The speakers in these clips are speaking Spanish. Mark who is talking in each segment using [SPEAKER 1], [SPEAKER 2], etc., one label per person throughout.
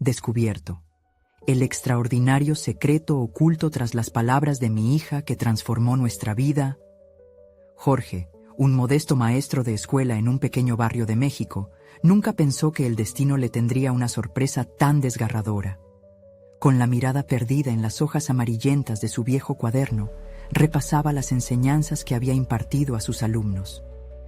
[SPEAKER 1] descubierto. El extraordinario secreto oculto tras las palabras de mi hija que transformó nuestra vida. Jorge, un modesto maestro de escuela en un pequeño barrio de México, nunca pensó que el destino le tendría una sorpresa tan desgarradora. Con la mirada perdida en las hojas amarillentas de su viejo cuaderno, repasaba las enseñanzas que había impartido a sus alumnos.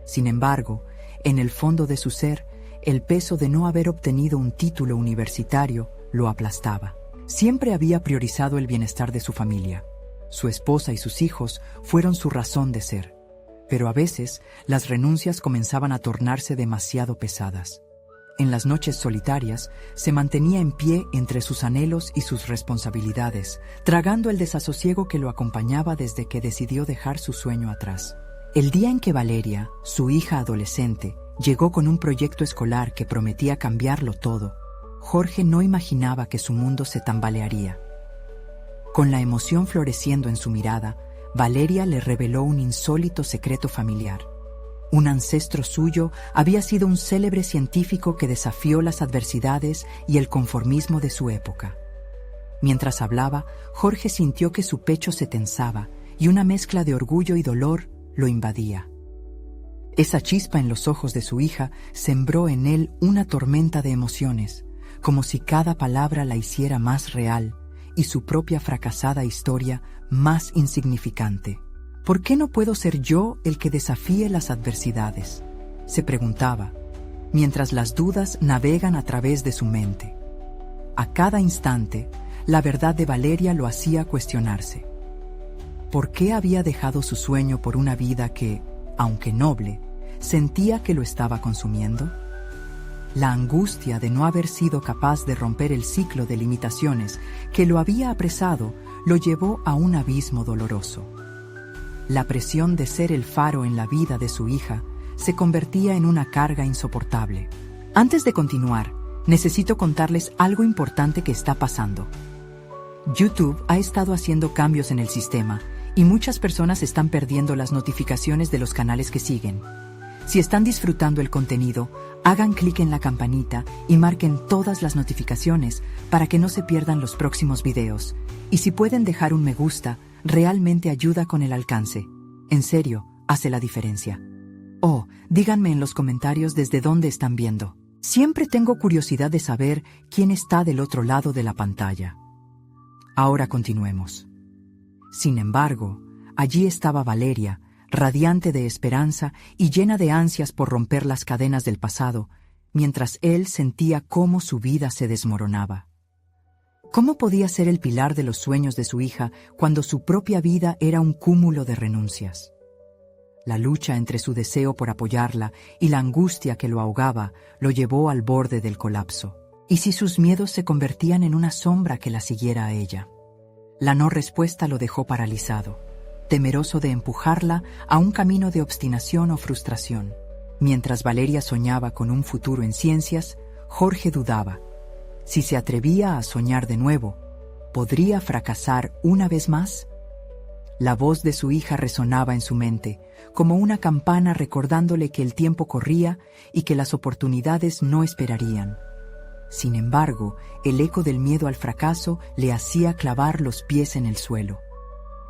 [SPEAKER 1] Sin embargo, en el fondo de su ser, el peso de no haber obtenido un título universitario lo aplastaba. Siempre había priorizado el bienestar de su familia. Su esposa y sus hijos fueron su razón de ser. Pero a veces, las renuncias comenzaban a tornarse demasiado pesadas. En las noches solitarias, se mantenía en pie entre sus anhelos y sus responsabilidades, tragando el desasosiego que lo acompañaba desde que decidió dejar su sueño atrás. El día en que Valeria, su hija adolescente, llegó con un proyecto escolar que prometía cambiarlo todo, Jorge no imaginaba que su mundo se tambalearía. Con la emoción floreciendo en su mirada, Valeria le reveló un insólito secreto familiar. Un ancestro suyo había sido un célebre científico que desafió las adversidades y el conformismo de su época. Mientras hablaba, Jorge sintió que su pecho se tensaba y una mezcla de orgullo y dolor lo invadía. Esa chispa en los ojos de su hija sembró en él una tormenta de emociones, como si cada palabra la hiciera más real y su propia fracasada historia más insignificante. ¿Por qué no puedo ser yo el que desafíe las adversidades?, se preguntaba, mientras las dudas navegan a través de su mente. A cada instante, la verdad de Valeria lo hacía cuestionarse. ¿Por qué había dejado su sueño por una vida que, aunque noble, sentía que lo estaba consumiendo? La angustia de no haber sido capaz de romper el ciclo de limitaciones que lo había apresado lo llevó a un abismo doloroso. La presión de ser el faro en la vida de su hija se convertía en una carga insoportable. Antes de continuar, necesito contarles algo importante que está pasando. YouTube ha estado haciendo cambios en el sistema y muchas personas están perdiendo las notificaciones de los canales que siguen. Si están disfrutando el contenido, hagan clic en la campanita y marquen todas las notificaciones para que no se pierdan los próximos videos. Y si pueden dejar un me gusta, realmente ayuda con el alcance. En serio, hace la diferencia. Oh, díganme en los comentarios desde dónde están viendo. Siempre tengo curiosidad de saber quién está del otro lado de la pantalla. Ahora continuemos. Sin embargo, allí estaba Valeria, radiante de esperanza y llena de ansias por romper las cadenas del pasado, mientras él sentía cómo su vida se desmoronaba. ¿Cómo podía ser el pilar de los sueños de su hija cuando su propia vida era un cúmulo de renuncias? La lucha entre su deseo por apoyarla y la angustia que lo ahogaba lo llevó al borde del colapso. ¿Y si sus miedos se convertían en una sombra que la siguiera a ella? La no respuesta lo dejó paralizado, temeroso de empujarla a un camino de obstinación o frustración. Mientras Valeria soñaba con un futuro en ciencias, Jorge dudaba. Si se atrevía a soñar de nuevo, ¿podría fracasar una vez más? La voz de su hija resonaba en su mente, como una campana recordándole que el tiempo corría y que las oportunidades no esperarían. Sin embargo, el eco del miedo al fracaso le hacía clavar los pies en el suelo.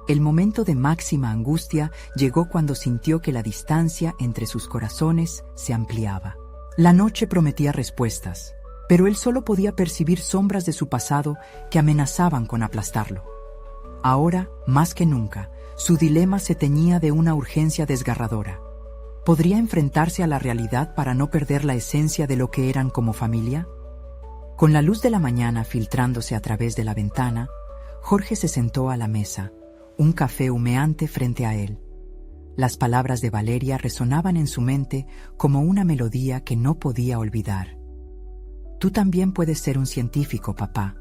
[SPEAKER 1] El momento de máxima angustia llegó cuando sintió que la distancia entre sus corazones se ampliaba. La noche prometía respuestas, pero él solo podía percibir sombras de su pasado que amenazaban con aplastarlo. Ahora, más que nunca, su dilema se teñía de una urgencia desgarradora. ¿Podría enfrentarse a la realidad para no perder la esencia de lo que eran como familia? Con la luz de la mañana filtrándose a través de la ventana, Jorge se sentó a la mesa, un café humeante frente a él. Las palabras de Valeria resonaban en su mente como una melodía que no podía olvidar. Tú también puedes ser un científico, papá.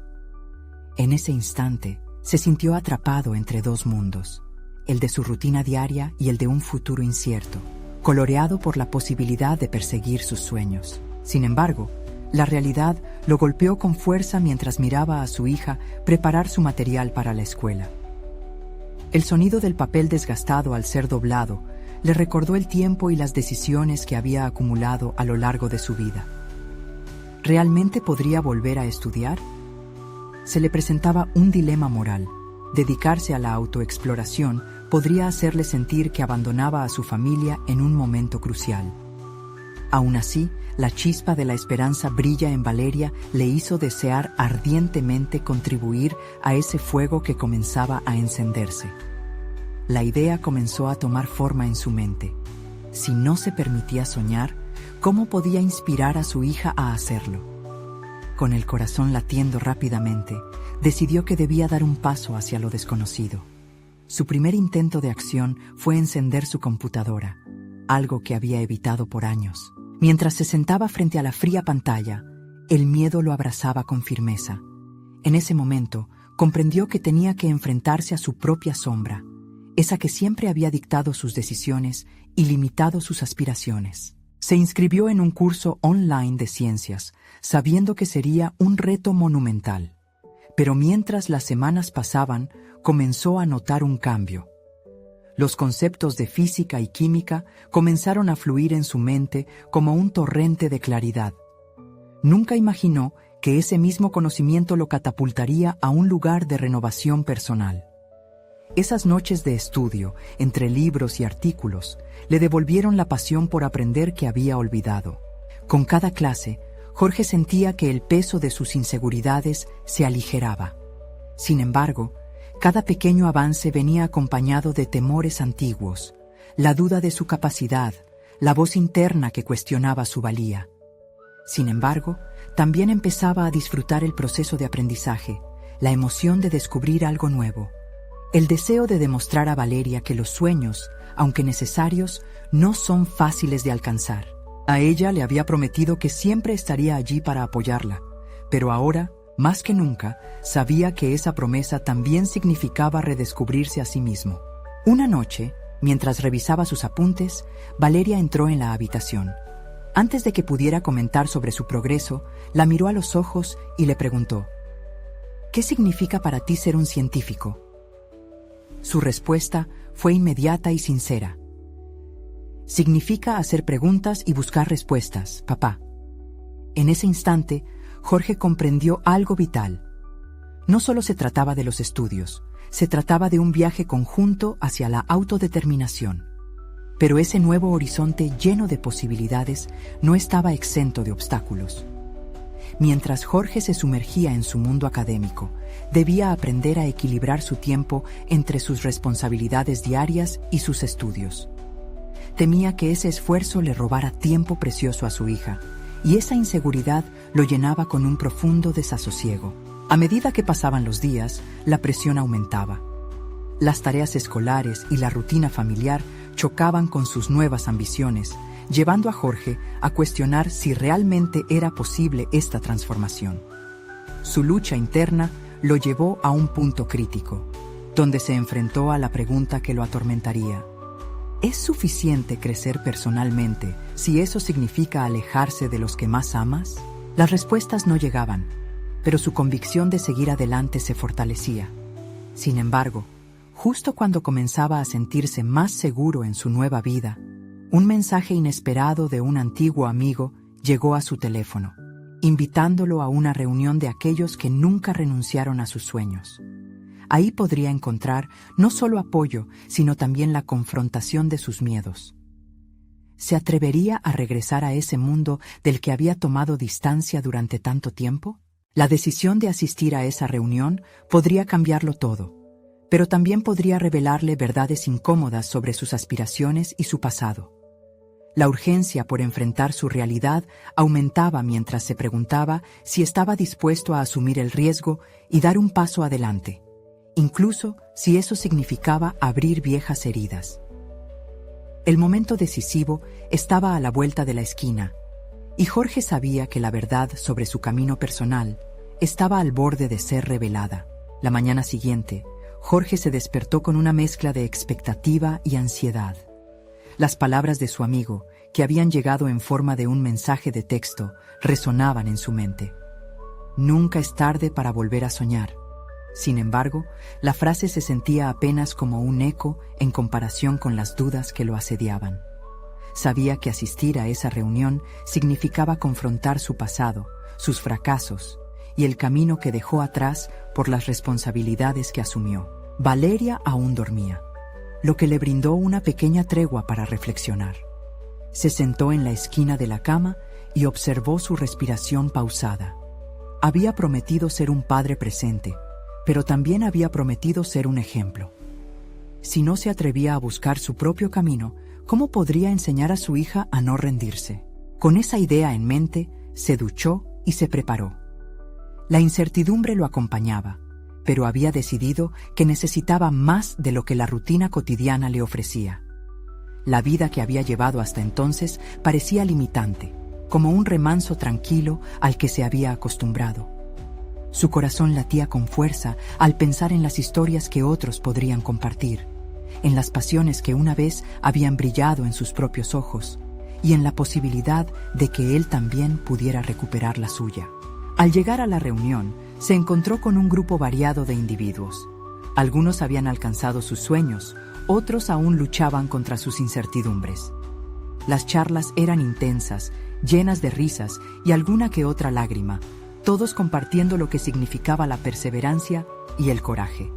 [SPEAKER 1] En ese instante, se sintió atrapado entre dos mundos, el de su rutina diaria y el de un futuro incierto, coloreado por la posibilidad de perseguir sus sueños. Sin embargo, la realidad lo golpeó con fuerza mientras miraba a su hija preparar su material para la escuela. El sonido del papel desgastado al ser doblado le recordó el tiempo y las decisiones que había acumulado a lo largo de su vida. ¿Realmente podría volver a estudiar? Se le presentaba un dilema moral. Dedicarse a la autoexploración podría hacerle sentir que abandonaba a su familia en un momento crucial. Aún así, la chispa de la esperanza brilla en Valeria le hizo desear ardientemente contribuir a ese fuego que comenzaba a encenderse. La idea comenzó a tomar forma en su mente. Si no se permitía soñar, ¿cómo podía inspirar a su hija a hacerlo? Con el corazón latiendo rápidamente, decidió que debía dar un paso hacia lo desconocido. Su primer intento de acción fue encender su computadora, algo que había evitado por años. Mientras se sentaba frente a la fría pantalla, el miedo lo abrazaba con firmeza. En ese momento, comprendió que tenía que enfrentarse a su propia sombra, esa que siempre había dictado sus decisiones y limitado sus aspiraciones. Se inscribió en un curso online de ciencias, sabiendo que sería un reto monumental. Pero mientras las semanas pasaban, comenzó a notar un cambio. Los conceptos de física y química comenzaron a fluir en su mente como un torrente de claridad. Nunca imaginó que ese mismo conocimiento lo catapultaría a un lugar de renovación personal. Esas noches de estudio, entre libros y artículos, le devolvieron la pasión por aprender que había olvidado. Con cada clase, Jorge sentía que el peso de sus inseguridades se aligeraba. Sin embargo, cada pequeño avance venía acompañado de temores antiguos, la duda de su capacidad, la voz interna que cuestionaba su valía. Sin embargo, también empezaba a disfrutar el proceso de aprendizaje, la emoción de descubrir algo nuevo, el deseo de demostrar a Valeria que los sueños, aunque necesarios, no son fáciles de alcanzar. A ella le había prometido que siempre estaría allí para apoyarla, pero ahora, más que nunca, sabía que esa promesa también significaba redescubrirse a sí mismo. Una noche, mientras revisaba sus apuntes, Valeria entró en la habitación. Antes de que pudiera comentar sobre su progreso, la miró a los ojos y le preguntó: ¿qué significa para ti ser un científico? Su respuesta fue inmediata y sincera. Significa hacer preguntas y buscar respuestas, papá. En ese instante, Jorge comprendió algo vital. No solo se trataba de los estudios, se trataba de un viaje conjunto hacia la autodeterminación. Pero ese nuevo horizonte lleno de posibilidades no estaba exento de obstáculos. Mientras Jorge se sumergía en su mundo académico, debía aprender a equilibrar su tiempo entre sus responsabilidades diarias y sus estudios. Temía que ese esfuerzo le robara tiempo precioso a su hija, y esa inseguridad lo llenaba con un profundo desasosiego. A medida que pasaban los días, la presión aumentaba. Las tareas escolares y la rutina familiar chocaban con sus nuevas ambiciones, llevando a Jorge a cuestionar si realmente era posible esta transformación. Su lucha interna lo llevó a un punto crítico, donde se enfrentó a la pregunta que lo atormentaría: ¿es suficiente crecer personalmente si eso significa alejarse de los que más amas? Las respuestas no llegaban, pero su convicción de seguir adelante se fortalecía. Sin embargo, justo cuando comenzaba a sentirse más seguro en su nueva vida, un mensaje inesperado de un antiguo amigo llegó a su teléfono, invitándolo a una reunión de aquellos que nunca renunciaron a sus sueños. Ahí podría encontrar no solo apoyo, sino también la confrontación de sus miedos. ¿Se atrevería a regresar a ese mundo del que había tomado distancia durante tanto tiempo? La decisión de asistir a esa reunión podría cambiarlo todo, pero también podría revelarle verdades incómodas sobre sus aspiraciones y su pasado. La urgencia por enfrentar su realidad aumentaba mientras se preguntaba si estaba dispuesto a asumir el riesgo y dar un paso adelante, incluso si eso significaba abrir viejas heridas. El momento decisivo estaba a la vuelta de la esquina, y Jorge sabía que la verdad sobre su camino personal estaba al borde de ser revelada. La mañana siguiente, Jorge se despertó con una mezcla de expectativa y ansiedad. Las palabras de su amigo, que habían llegado en forma de un mensaje de texto, resonaban en su mente. Nunca es tarde para volver a soñar. Sin embargo, la frase se sentía apenas como un eco en comparación con las dudas que lo asediaban. Sabía que asistir a esa reunión significaba confrontar su pasado, sus fracasos y el camino que dejó atrás por las responsabilidades que asumió. Valeria aún dormía, lo que le brindó una pequeña tregua para reflexionar. Se sentó en la esquina de la cama y observó su respiración pausada. Había prometido ser un padre presente, pero también había prometido ser un ejemplo. Si no se atrevía a buscar su propio camino, ¿cómo podría enseñar a su hija a no rendirse? Con esa idea en mente, se duchó y se preparó. La incertidumbre lo acompañaba, pero había decidido que necesitaba más de lo que la rutina cotidiana le ofrecía. La vida que había llevado hasta entonces parecía limitante, como un remanso tranquilo al que se había acostumbrado. Su corazón latía con fuerza al pensar en las historias que otros podrían compartir, en las pasiones que una vez habían brillado en sus propios ojos, y en la posibilidad de que él también pudiera recuperar la suya. Al llegar a la reunión, se encontró con un grupo variado de individuos. Algunos habían alcanzado sus sueños, otros aún luchaban contra sus incertidumbres. Las charlas eran intensas, llenas de risas y alguna que otra lágrima, todos compartiendo lo que significaba la perseverancia y el coraje.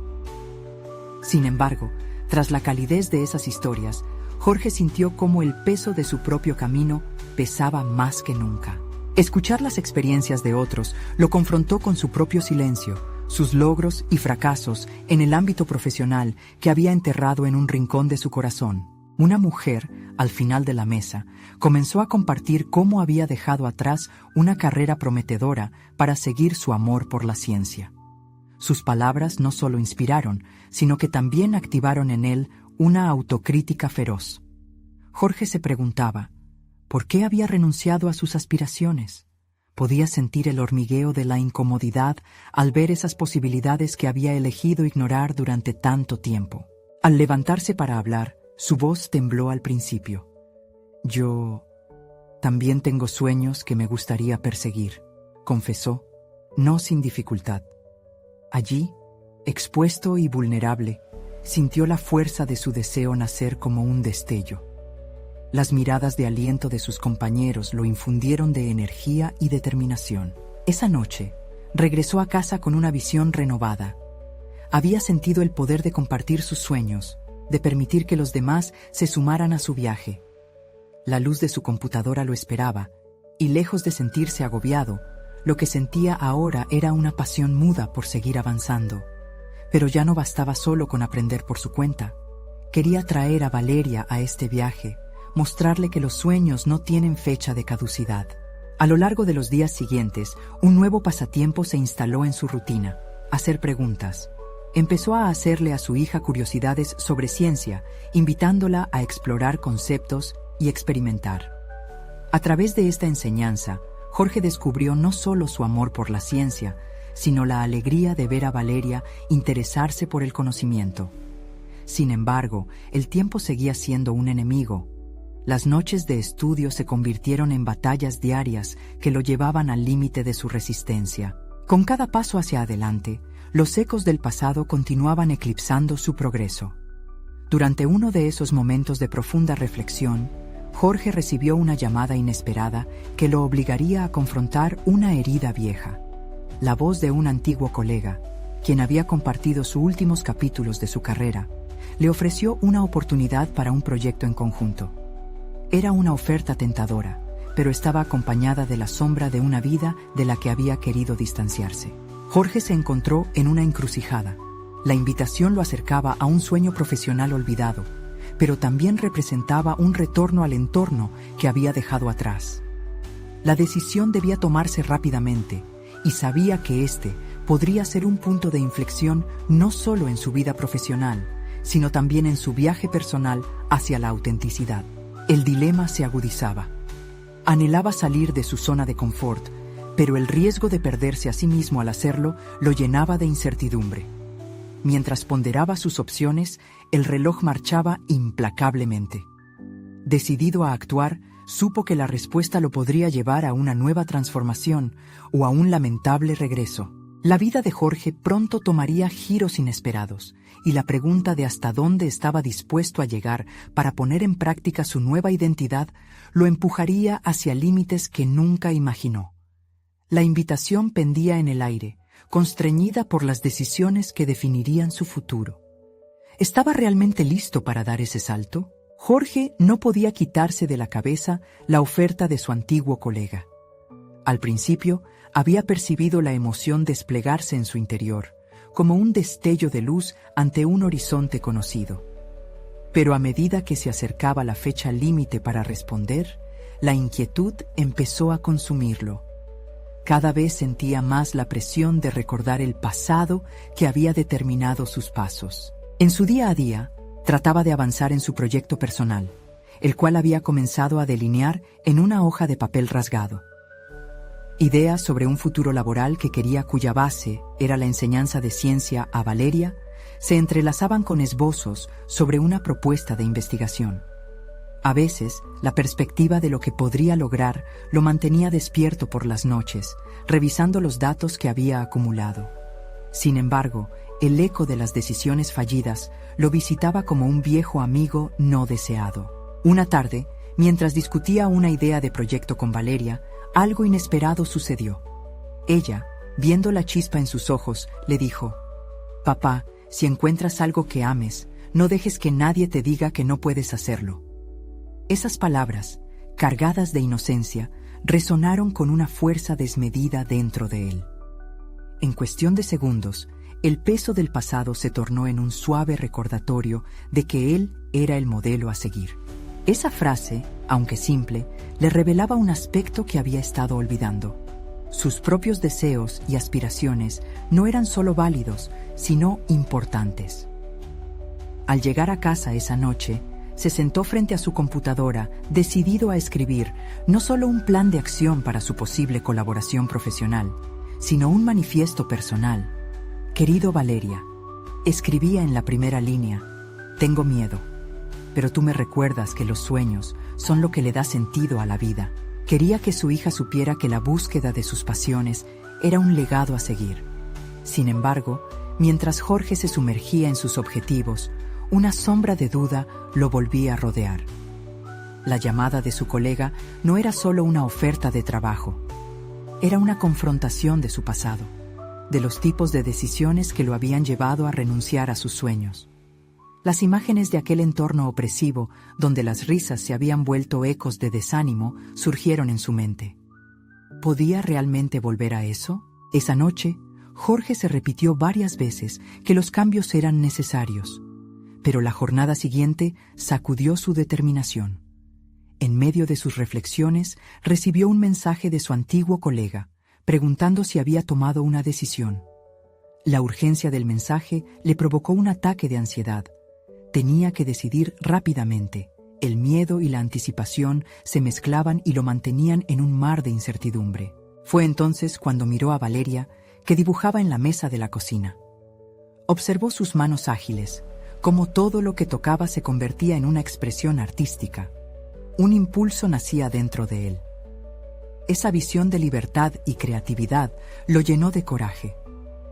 [SPEAKER 1] Sin embargo, tras la calidez de esas historias, Jorge sintió cómo el peso de su propio camino pesaba más que nunca. Escuchar las experiencias de otros lo confrontó con su propio silencio, sus logros y fracasos en el ámbito profesional que había enterrado en un rincón de su corazón. Una mujer, al final de la mesa, comenzó a compartir cómo había dejado atrás una carrera prometedora para seguir su amor por la ciencia. Sus palabras no solo inspiraron, sino que también activaron en él una autocrítica feroz. Jorge se preguntaba, ¿por qué había renunciado a sus aspiraciones? Podía sentir el hormigueo de la incomodidad al ver esas posibilidades que había elegido ignorar durante tanto tiempo. Al levantarse para hablar, su voz tembló al principio. Yo también tengo sueños que me gustaría perseguir, confesó, no sin dificultad. Allí, expuesto y vulnerable, sintió la fuerza de su deseo nacer como un destello. Las miradas de aliento de sus compañeros lo infundieron de energía y determinación. Esa noche, regresó a casa con una visión renovada. Había sentido el poder de compartir sus sueños, de permitir que los demás se sumaran a su viaje. La luz de su computadora lo esperaba, y lejos de sentirse agobiado, lo que sentía ahora era una pasión muda por seguir avanzando. Pero ya no bastaba solo con aprender por su cuenta. Quería traer a Valeria a este viaje, mostrarle que los sueños no tienen fecha de caducidad. A lo largo de los días siguientes, un nuevo pasatiempo se instaló en su rutina: hacer preguntas. Empezó a hacerle a su hija curiosidades sobre ciencia, invitándola a explorar conceptos y experimentar. A través de esta enseñanza, Jorge descubrió no solo su amor por la ciencia, sino la alegría de ver a Valeria interesarse por el conocimiento. Sin embargo, el tiempo seguía siendo un enemigo. Las noches de estudio se convirtieron en batallas diarias que lo llevaban al límite de su resistencia. Con cada paso hacia adelante, los ecos del pasado continuaban eclipsando su progreso. Durante uno de esos momentos de profunda reflexión, Jorge recibió una llamada inesperada que lo obligaría a confrontar una herida vieja. La voz de un antiguo colega, quien había compartido sus últimos capítulos de su carrera, le ofreció una oportunidad para un proyecto en conjunto. Era una oferta tentadora, pero estaba acompañada de la sombra de una vida de la que había querido distanciarse. Jorge se encontró en una encrucijada. La invitación lo acercaba a un sueño profesional olvidado, pero también representaba un retorno al entorno que había dejado atrás. La decisión debía tomarse rápidamente, y sabía que este podría ser un punto de inflexión no solo en su vida profesional, sino también en su viaje personal hacia la autenticidad. El dilema se agudizaba. Anhelaba salir de su zona de confort, pero el riesgo de perderse a sí mismo al hacerlo lo llenaba de incertidumbre. Mientras ponderaba sus opciones, el reloj marchaba implacablemente. Decidido a actuar, supo que la respuesta lo podría llevar a una nueva transformación o a un lamentable regreso. La vida de Jorge pronto tomaría giros inesperados, y la pregunta de hasta dónde estaba dispuesto a llegar para poner en práctica su nueva identidad lo empujaría hacia límites que nunca imaginó. La invitación pendía en el aire, constreñida por las decisiones que definirían su futuro. ¿Estaba realmente listo para dar ese salto? Jorge no podía quitarse de la cabeza la oferta de su antiguo colega. Al principio, había percibido la emoción desplegarse en su interior, como un destello de luz ante un horizonte conocido. Pero a medida que se acercaba la fecha límite para responder, la inquietud empezó a consumirlo. Cada vez sentía más la presión de recordar el pasado que había determinado sus pasos. En su día a día, trataba de avanzar en su proyecto personal, el cual había comenzado a delinear en una hoja de papel rasgado. Ideas sobre un futuro laboral que quería, cuya base era la enseñanza de ciencia a Valeria, se entrelazaban con esbozos sobre una propuesta de investigación. A veces, la perspectiva de lo que podría lograr lo mantenía despierto por las noches, revisando los datos que había acumulado. Sin embargo, el eco de las decisiones fallidas lo visitaba como un viejo amigo no deseado. Una tarde, mientras discutía una idea de proyecto con Valeria, algo inesperado sucedió. Ella, viendo la chispa en sus ojos, le dijo: «Papá, si encuentras algo que ames, no dejes que nadie te diga que no puedes hacerlo». Esas palabras, cargadas de inocencia, resonaron con una fuerza desmedida dentro de él. En cuestión de segundos, el peso del pasado se tornó en un suave recordatorio de que él era el modelo a seguir. Esa frase, aunque simple, le revelaba un aspecto que había estado olvidando. Sus propios deseos y aspiraciones no eran solo válidos, sino importantes. Al llegar a casa esa noche, se sentó frente a su computadora, decidido a escribir no solo un plan de acción para su posible colaboración profesional, sino un manifiesto personal. «Querido Valeria», escribía en la primera línea, «tengo miedo, pero tú me recuerdas que los sueños son lo que le da sentido a la vida». Quería que su hija supiera que la búsqueda de sus pasiones era un legado a seguir. Sin embargo, mientras Jorge se sumergía en sus objetivos, una sombra de duda lo volvía a rodear. La llamada de su colega no era solo una oferta de trabajo, era una confrontación de su pasado, de los tipos de decisiones que lo habían llevado a renunciar a sus sueños. Las imágenes de aquel entorno opresivo, donde las risas se habían vuelto ecos de desánimo, surgieron en su mente. ¿Podía realmente volver a eso? Esa noche, Jorge se repitió varias veces que los cambios eran necesarios, pero la jornada siguiente sacudió su determinación. En medio de sus reflexiones, recibió un mensaje de su antiguo colega, preguntando si había tomado una decisión. La urgencia del mensaje le provocó un ataque de ansiedad. Tenía que decidir rápidamente. El miedo y la anticipación se mezclaban y lo mantenían en un mar de incertidumbre. Fue entonces cuando miró a Valeria, que dibujaba en la mesa de la cocina. Observó sus manos ágiles, cómo todo lo que tocaba se convertía en una expresión artística. Un impulso nacía dentro de él. Esa visión de libertad y creatividad lo llenó de coraje.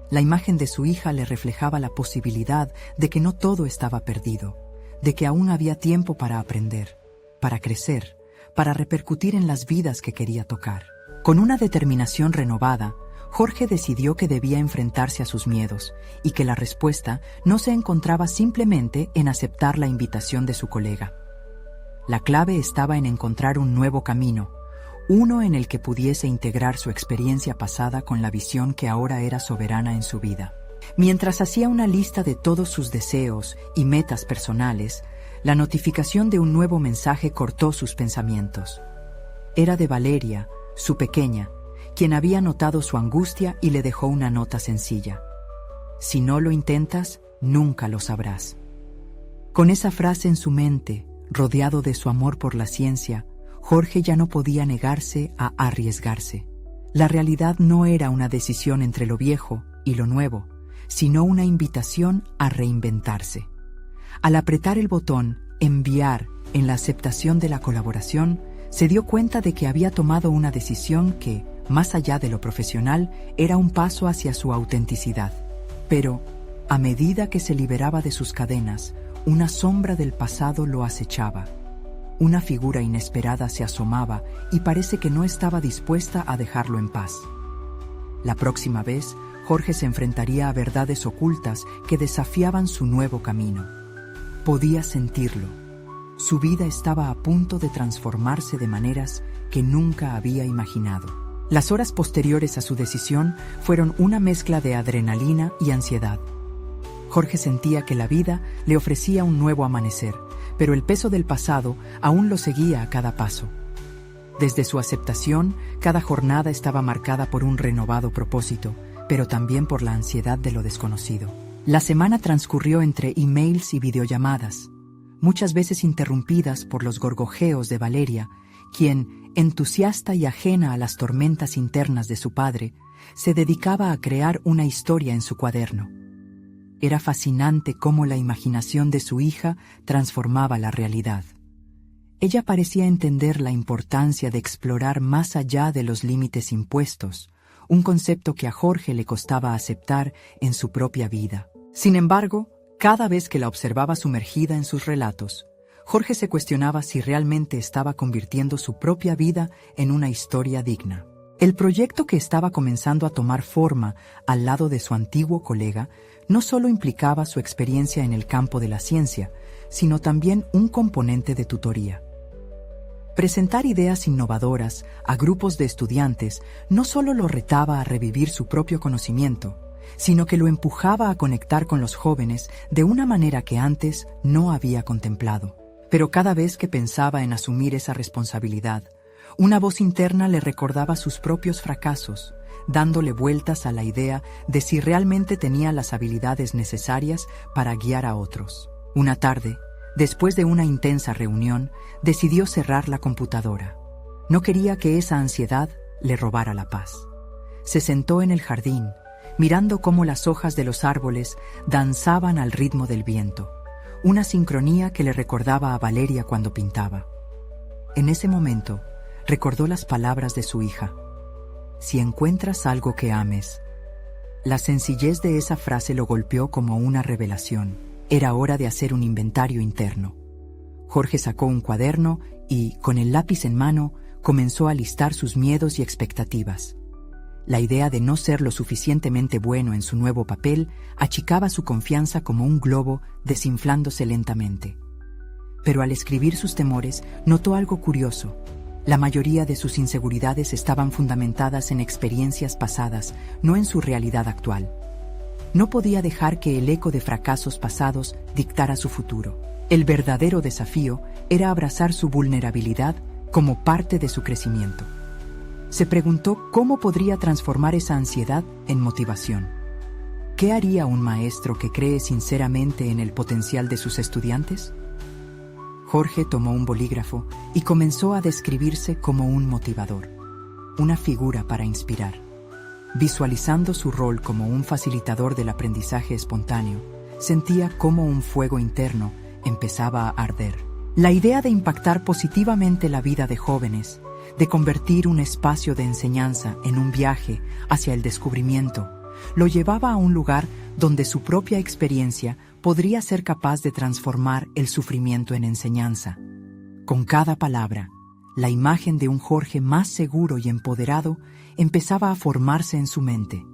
[SPEAKER 1] La imagen de su hija le reflejaba la posibilidad de que no todo estaba perdido, de que aún había tiempo para aprender, para crecer, para repercutir en las vidas que quería tocar. Con una determinación renovada, Jorge decidió que debía enfrentarse a sus miedos y que la respuesta no se encontraba simplemente en aceptar la invitación de su colega. La clave estaba en encontrar un nuevo camino, uno en el que pudiese integrar su experiencia pasada con la visión que ahora era soberana en su vida. Mientras hacía una lista de todos sus deseos y metas personales, la notificación de un nuevo mensaje cortó sus pensamientos. Era de Valeria, su pequeña, quien había notado su angustia y le dejó una nota sencilla. «Si no lo intentas, nunca lo sabrás». Con esa frase en su mente, rodeado de su amor por la ciencia, Jorge ya no podía negarse a arriesgarse. La realidad no era una decisión entre lo viejo y lo nuevo, sino una invitación a reinventarse. Al apretar el botón «Enviar» en la aceptación de la colaboración, se dio cuenta de que había tomado una decisión que, más allá de lo profesional, era un paso hacia su autenticidad. Pero, a medida que se liberaba de sus cadenas, una sombra del pasado lo acechaba. Una figura inesperada se asomaba y parece que no estaba dispuesta a dejarlo en paz. La próxima vez, Jorge se enfrentaría a verdades ocultas que desafiaban su nuevo camino. Podía sentirlo. Su vida estaba a punto de transformarse de maneras que nunca había imaginado. Las horas posteriores a su decisión fueron una mezcla de adrenalina y ansiedad. Jorge sentía que la vida le ofrecía un nuevo amanecer, pero el peso del pasado aún lo seguía a cada paso. Desde su aceptación, cada jornada estaba marcada por un renovado propósito, pero también por la ansiedad de lo desconocido. La semana transcurrió entre emails y videollamadas, muchas veces interrumpidas por los gorgojeos de Valeria, quien, entusiasta y ajena a las tormentas internas de su padre, se dedicaba a crear una historia en su cuaderno. Era fascinante cómo la imaginación de su hija transformaba la realidad. Ella parecía entender la importancia de explorar más allá de los límites impuestos, un concepto que a Jorge le costaba aceptar en su propia vida. Sin embargo, cada vez que la observaba sumergida en sus relatos, Jorge se cuestionaba si realmente estaba convirtiendo su propia vida en una historia digna. El proyecto que estaba comenzando a tomar forma al lado de su antiguo colega no solo implicaba su experiencia en el campo de la ciencia, sino también un componente de tutoría. Presentar ideas innovadoras a grupos de estudiantes no solo lo retaba a revivir su propio conocimiento, sino que lo empujaba a conectar con los jóvenes de una manera que antes no había contemplado. Pero cada vez que pensaba en asumir esa responsabilidad, una voz interna le recordaba sus propios fracasos, dándole vueltas a la idea de si realmente tenía las habilidades necesarias para guiar a otros. Una tarde, después de una intensa reunión, decidió cerrar la computadora. No quería que esa ansiedad le robara la paz. Se sentó en el jardín, mirando cómo las hojas de los árboles danzaban al ritmo del viento, una sincronía que le recordaba a Valeria cuando pintaba. En ese momento, recordó las palabras de su hija: «Si encuentras algo que ames». La sencillez de esa frase lo golpeó como una revelación. Era hora de hacer un inventario interno. Jorge sacó un cuaderno y, con el lápiz en mano, comenzó a listar sus miedos y expectativas. La idea de no ser lo suficientemente bueno en su nuevo papel achicaba su confianza como un globo desinflándose lentamente. Pero al escribir sus temores, notó algo curioso. La mayoría de sus inseguridades estaban fundamentadas en experiencias pasadas, no en su realidad actual. No podía dejar que el eco de fracasos pasados dictara su futuro. El verdadero desafío era abrazar su vulnerabilidad como parte de su crecimiento. Se preguntó cómo podría transformar esa ansiedad en motivación. ¿Qué haría un maestro que cree sinceramente en el potencial de sus estudiantes? Jorge tomó un bolígrafo y comenzó a describirse como un motivador, una figura para inspirar. Visualizando su rol como un facilitador del aprendizaje espontáneo, sentía cómo un fuego interno empezaba a arder. La idea de impactar positivamente la vida de jóvenes, de convertir un espacio de enseñanza en un viaje hacia el descubrimiento, lo llevaba a un lugar donde su propia experiencia podría ser capaz de transformar el sufrimiento en enseñanza. Con cada palabra, la imagen de un Jorge más seguro y empoderado empezaba a formarse en su mente.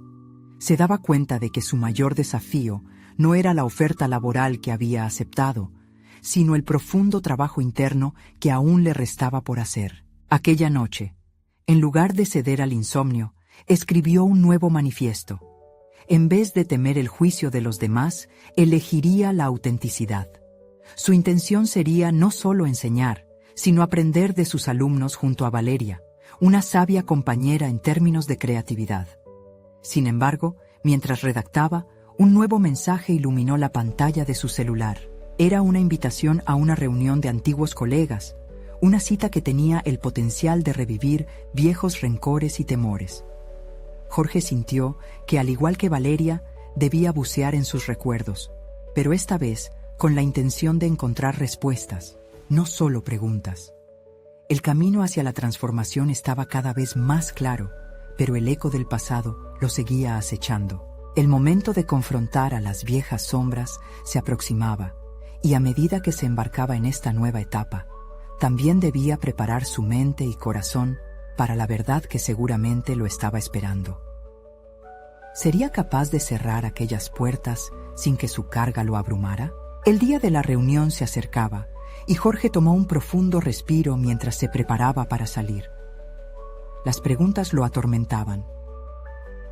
[SPEAKER 1] Se daba cuenta de que su mayor desafío no era la oferta laboral que había aceptado, sino el profundo trabajo interno que aún le restaba por hacer. Aquella noche, en lugar de ceder al insomnio, escribió un nuevo manifiesto. En vez de temer el juicio de los demás, elegiría la autenticidad. Su intención sería no solo enseñar, sino aprender de sus alumnos junto a Valeria, una sabia compañera en términos de creatividad. Sin embargo, mientras redactaba, un nuevo mensaje iluminó la pantalla de su celular. Era una invitación a una reunión de antiguos colegas, una cita que tenía el potencial de revivir viejos rencores y temores. Jorge sintió que, al igual que Valeria, debía bucear en sus recuerdos, pero esta vez con la intención de encontrar respuestas, no solo preguntas. El camino hacia la transformación estaba cada vez más claro, pero el eco del pasado lo seguía acechando. El momento de confrontar a las viejas sombras se aproximaba, y a medida que se embarcaba en esta nueva etapa, también debía preparar su mente y corazón para la verdad que seguramente lo estaba esperando. ¿Sería capaz de cerrar aquellas puertas sin que su carga lo abrumara? El día de la reunión se acercaba y Jorge tomó un profundo respiro mientras se preparaba para salir. Las preguntas lo atormentaban.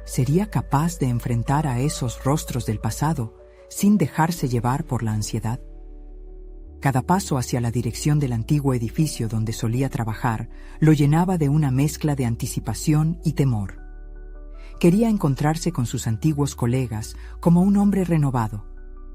[SPEAKER 1] ¿Sería capaz de enfrentar a esos rostros del pasado sin dejarse llevar por la ansiedad? Cada paso hacia la dirección del antiguo edificio donde solía trabajar lo llenaba de una mezcla de anticipación y temor. Quería encontrarse con sus antiguos colegas como un hombre renovado,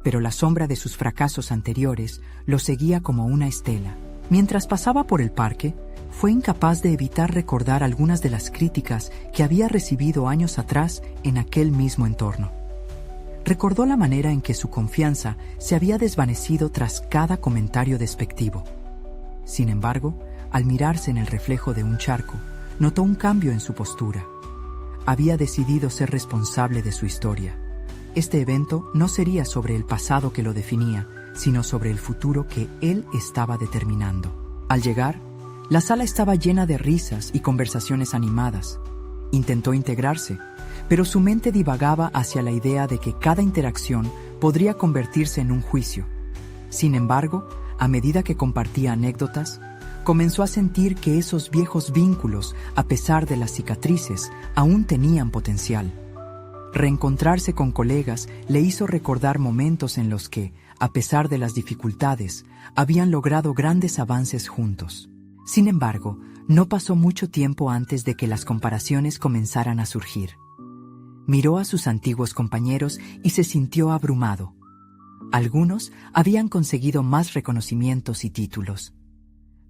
[SPEAKER 1] pero la sombra de sus fracasos anteriores lo seguía como una estela. Mientras pasaba por el parque, fue incapaz de evitar recordar algunas de las críticas que había recibido años atrás en aquel mismo entorno. Recordó la manera en que su confianza se había desvanecido tras cada comentario despectivo. Sin embargo, al mirarse en el reflejo de un charco, notó un cambio en su postura. Había decidido ser responsable de su historia. Este evento no sería sobre el pasado que lo definía, sino sobre el futuro que él estaba determinando. Al llegar, la sala estaba llena de risas y conversaciones animadas. Intentó integrarse, pero su mente divagaba hacia la idea de que cada interacción podría convertirse en un juicio. Sin embargo, a medida que compartía anécdotas, comenzó a sentir que esos viejos vínculos, a pesar de las cicatrices, aún tenían potencial. Reencontrarse con colegas le hizo recordar momentos en los que, a pesar de las dificultades, habían logrado grandes avances juntos. Sin embargo, no pasó mucho tiempo antes de que las comparaciones comenzaran a surgir. Miró a sus antiguos compañeros y se sintió abrumado. Algunos habían conseguido más reconocimientos y títulos.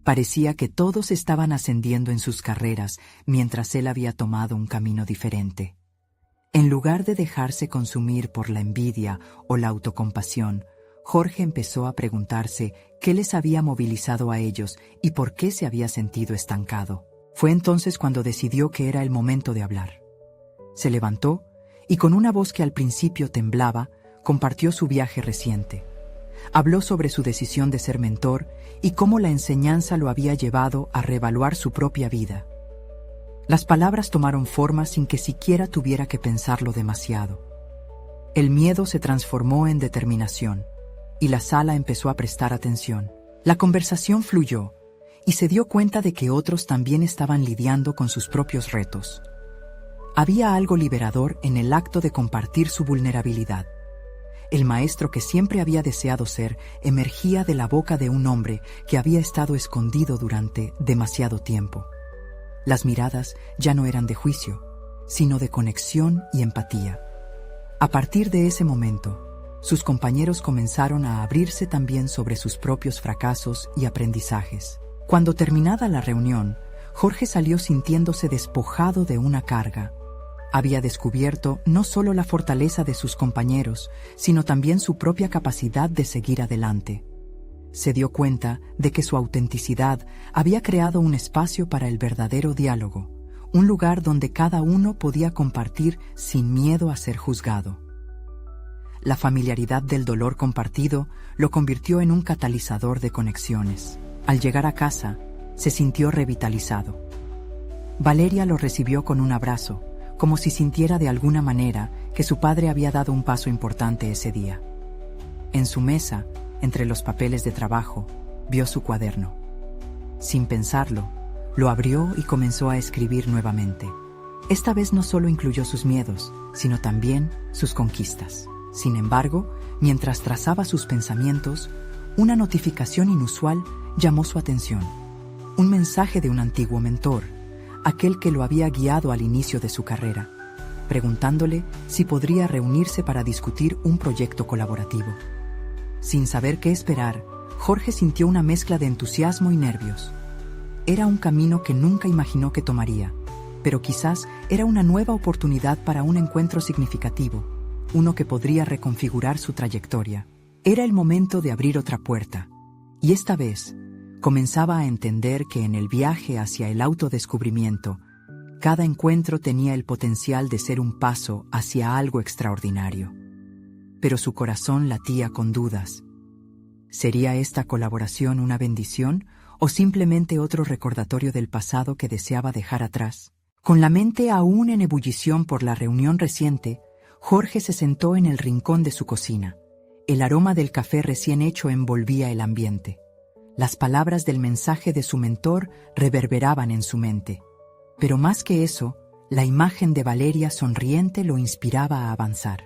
[SPEAKER 1] Parecía que todos estaban ascendiendo en sus carreras mientras él había tomado un camino diferente. En lugar de dejarse consumir por la envidia o la autocompasión, Jorge empezó a preguntarse qué les había movilizado a ellos y por qué se había sentido estancado. Fue entonces cuando decidió que era el momento de hablar. Se levantó y con una voz que al principio temblaba, compartió su viaje reciente. Habló sobre su decisión de ser mentor y cómo la enseñanza lo había llevado a reevaluar su propia vida. Las palabras tomaron forma sin que siquiera tuviera que pensarlo demasiado. El miedo se transformó en determinación y la sala empezó a prestar atención. La conversación fluyó y se dio cuenta de que otros también estaban lidiando con sus propios retos. Había algo liberador en el acto de compartir su vulnerabilidad. El maestro que siempre había deseado ser emergía de la boca de un hombre que había estado escondido durante demasiado tiempo. Las miradas ya no eran de juicio, sino de conexión y empatía. A partir de ese momento, sus compañeros comenzaron a abrirse también sobre sus propios fracasos y aprendizajes. Cuando terminada la reunión, Jorge salió sintiéndose despojado de una carga. Había descubierto no solo la fortaleza de sus compañeros, sino también su propia capacidad de seguir adelante. Se dio cuenta de que su autenticidad había creado un espacio para el verdadero diálogo, un lugar donde cada uno podía compartir sin miedo a ser juzgado. La familiaridad del dolor compartido lo convirtió en un catalizador de conexiones. Al llegar a casa, se sintió revitalizado. Valeria lo recibió con un abrazo, como si sintiera de alguna manera que su padre había dado un paso importante ese día. En su mesa, entre los papeles de trabajo, vio su cuaderno. Sin pensarlo, lo abrió y comenzó a escribir nuevamente. Esta vez no solo incluyó sus miedos, sino también sus conquistas. Sin embargo, mientras trazaba sus pensamientos, una notificación inusual llamó su atención. Un mensaje de un antiguo mentor, aquel que lo había guiado al inicio de su carrera, preguntándole si podría reunirse para discutir un proyecto colaborativo. Sin saber qué esperar, Jorge sintió una mezcla de entusiasmo y nervios. Era un camino que nunca imaginó que tomaría, pero quizás era una nueva oportunidad para un encuentro significativo, uno que podría reconfigurar su trayectoria. Era el momento de abrir otra puerta, y esta vez comenzaba a entender que en el viaje hacia el autodescubrimiento, cada encuentro tenía el potencial de ser un paso hacia algo extraordinario. Pero su corazón latía con dudas. ¿Sería esta colaboración una bendición o simplemente otro recordatorio del pasado que deseaba dejar atrás? Con la mente aún en ebullición por la reunión reciente, Jorge se sentó en el rincón de su cocina. El aroma del café recién hecho envolvía el ambiente. Las palabras del mensaje de su mentor reverberaban en su mente. Pero más que eso, la imagen de Valeria sonriente lo inspiraba a avanzar.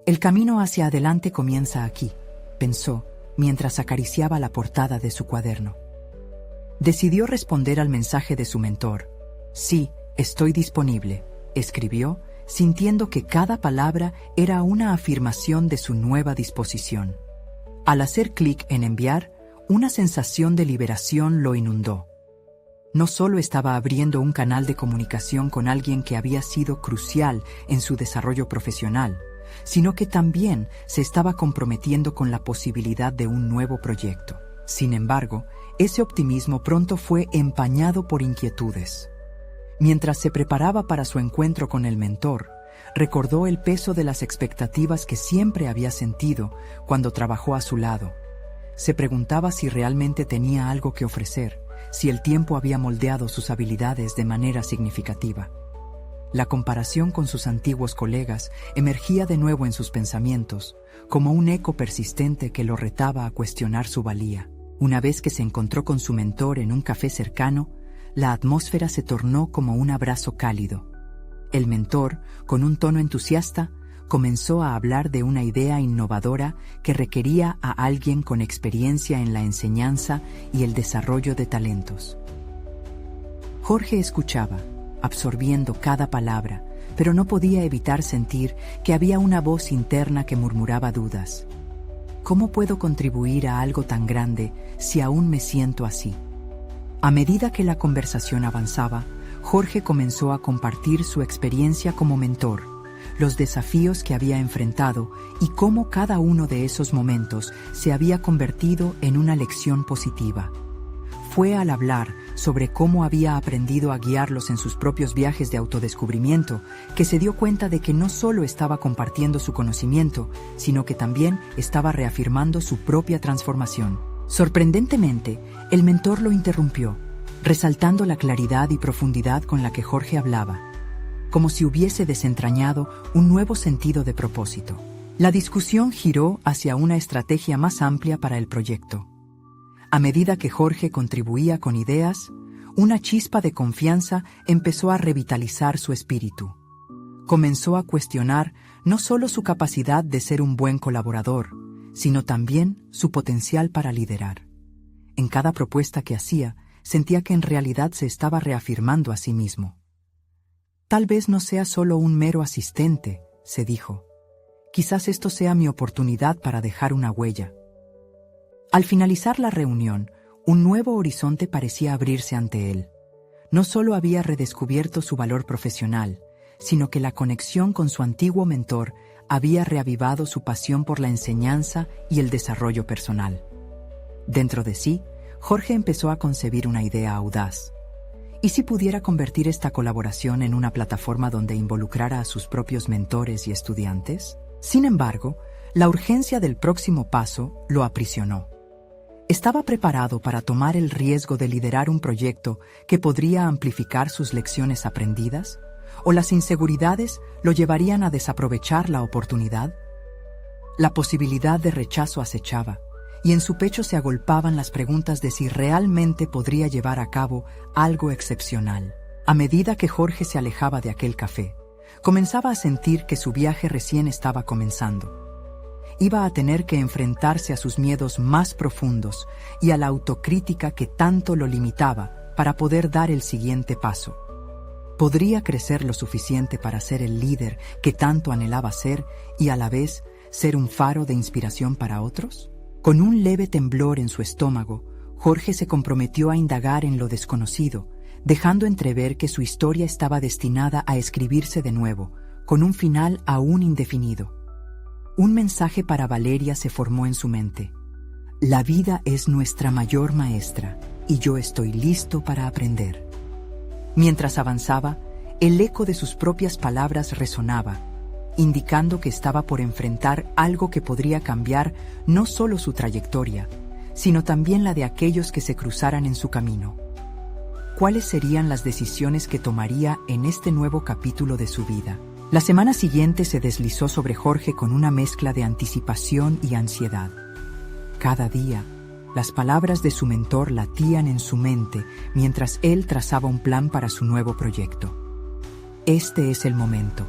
[SPEAKER 1] El camino hacia adelante comienza aquí, pensó, mientras acariciaba la portada de su cuaderno. Decidió responder al mensaje de su mentor. Sí, estoy disponible, escribió, sintiendo que cada palabra era una afirmación de su nueva disposición. Al hacer clic en enviar, una sensación de liberación lo inundó. No solo estaba abriendo un canal de comunicación con alguien que había sido crucial en su desarrollo profesional, sino que también se estaba comprometiendo con la posibilidad de un nuevo proyecto. Sin embargo, ese optimismo pronto fue empañado por inquietudes. Mientras se preparaba para su encuentro con el mentor, recordó el peso de las expectativas que siempre había sentido cuando trabajó a su lado. Se preguntaba si realmente tenía algo que ofrecer, si el tiempo había moldeado sus habilidades de manera significativa. La comparación con sus antiguos colegas emergía de nuevo en sus pensamientos, como un eco persistente que lo retaba a cuestionar su valía. Una vez que se encontró con su mentor en un café cercano, la atmósfera se tornó como un abrazo cálido. El mentor, con un tono entusiasta, comenzó a hablar de una idea innovadora que requería a alguien con experiencia en la enseñanza y el desarrollo de talentos. Jorge escuchaba, absorbiendo cada palabra, pero no podía evitar sentir que había una voz interna que murmuraba dudas. ¿Cómo puedo contribuir a algo tan grande si aún me siento así? A medida que la conversación avanzaba, Jorge comenzó a compartir su experiencia como mentor, los desafíos que había enfrentado y cómo cada uno de esos momentos se había convertido en una lección positiva. Fue al hablar sobre cómo había aprendido a guiarlos en sus propios viajes de autodescubrimiento que se dio cuenta de que no solo estaba compartiendo su conocimiento, sino que también estaba reafirmando su propia transformación. Sorprendentemente, el mentor lo interrumpió, resaltando la claridad y profundidad con la que Jorge hablaba, como si hubiese desentrañado un nuevo sentido de propósito. La discusión giró hacia una estrategia más amplia para el proyecto. A medida que Jorge contribuía con ideas, una chispa de confianza empezó a revitalizar su espíritu. Comenzó a cuestionar no solo su capacidad de ser un buen colaborador, sino también su potencial para liderar. En cada propuesta que hacía, sentía que en realidad se estaba reafirmando a sí mismo. Tal vez no sea solo un mero asistente, se dijo. Quizás esto sea mi oportunidad para dejar una huella. Al finalizar la reunión, un nuevo horizonte parecía abrirse ante él. No solo había redescubierto su valor profesional, sino que la conexión con su antiguo mentor había reavivado su pasión por la enseñanza y el desarrollo personal. Dentro de sí, Jorge empezó a concebir una idea audaz. ¿Y si pudiera convertir esta colaboración en una plataforma donde involucrara a sus propios mentores y estudiantes? Sin embargo, la urgencia del próximo paso lo aprisionó. ¿Estaba preparado para tomar el riesgo de liderar un proyecto que podría amplificar sus lecciones aprendidas? ¿O las inseguridades lo llevarían a desaprovechar la oportunidad? La posibilidad de rechazo acechaba, y en su pecho se agolpaban las preguntas de si realmente podría llevar a cabo algo excepcional. A medida que Jorge se alejaba de aquel café, comenzaba a sentir que su viaje recién estaba comenzando. Iba a tener que enfrentarse a sus miedos más profundos y a la autocrítica que tanto lo limitaba para poder dar el siguiente paso. ¿Podría crecer lo suficiente para ser el líder que tanto anhelaba ser y a la vez ser un faro de inspiración para otros? Con un leve temblor en su estómago, Jorge se comprometió a indagar en lo desconocido, dejando entrever que su historia estaba destinada a escribirse de nuevo, con un final aún indefinido. Un mensaje para Valeria se formó en su mente. La vida es nuestra mayor maestra y yo estoy listo para aprender. Mientras avanzaba, el eco de sus propias palabras resonaba, indicando que estaba por enfrentar algo que podría cambiar no solo su trayectoria, sino también la de aquellos que se cruzaran en su camino. ¿Cuáles serían las decisiones que tomaría en este nuevo capítulo de su vida? La semana siguiente se deslizó sobre Jorge con una mezcla de anticipación y ansiedad. Cada día, las palabras de su mentor latían en su mente mientras él trazaba un plan para su nuevo proyecto. «Este es el momento»,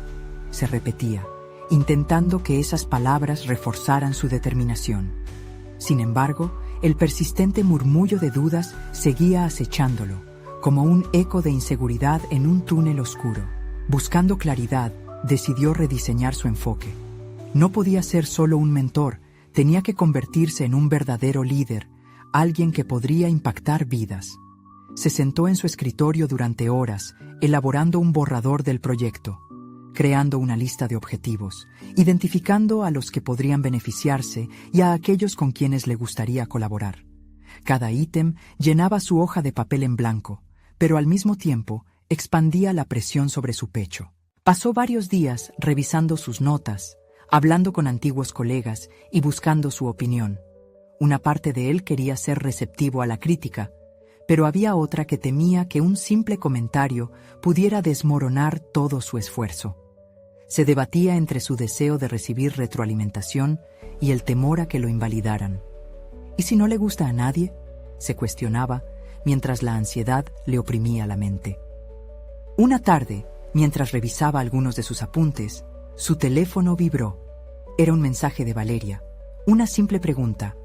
[SPEAKER 1] se repetía, intentando que esas palabras reforzaran su determinación. Sin embargo, el persistente murmullo de dudas seguía acechándolo, como un eco de inseguridad en un túnel oscuro. Buscando claridad, decidió rediseñar su enfoque. No podía ser solo un mentor, tenía que convertirse en un verdadero líder, alguien que podría impactar vidas. Se sentó en su escritorio durante horas, elaborando un borrador del proyecto, creando una lista de objetivos, identificando a los que podrían beneficiarse y a aquellos con quienes le gustaría colaborar. Cada ítem llenaba su hoja de papel en blanco, pero al mismo tiempo expandía la presión sobre su pecho. Pasó varios días revisando sus notas, hablando con antiguos colegas y buscando su opinión. Una parte de él quería ser receptivo a la crítica, pero había otra que temía que un simple comentario pudiera desmoronar todo su esfuerzo. Se debatía entre su deseo de recibir retroalimentación y el temor a que lo invalidaran. ¿Y si no le gusta a nadie?, se cuestionaba, mientras la ansiedad le oprimía la mente. Una tarde, mientras revisaba algunos de sus apuntes, su teléfono vibró. Era un mensaje de Valeria, una simple pregunta: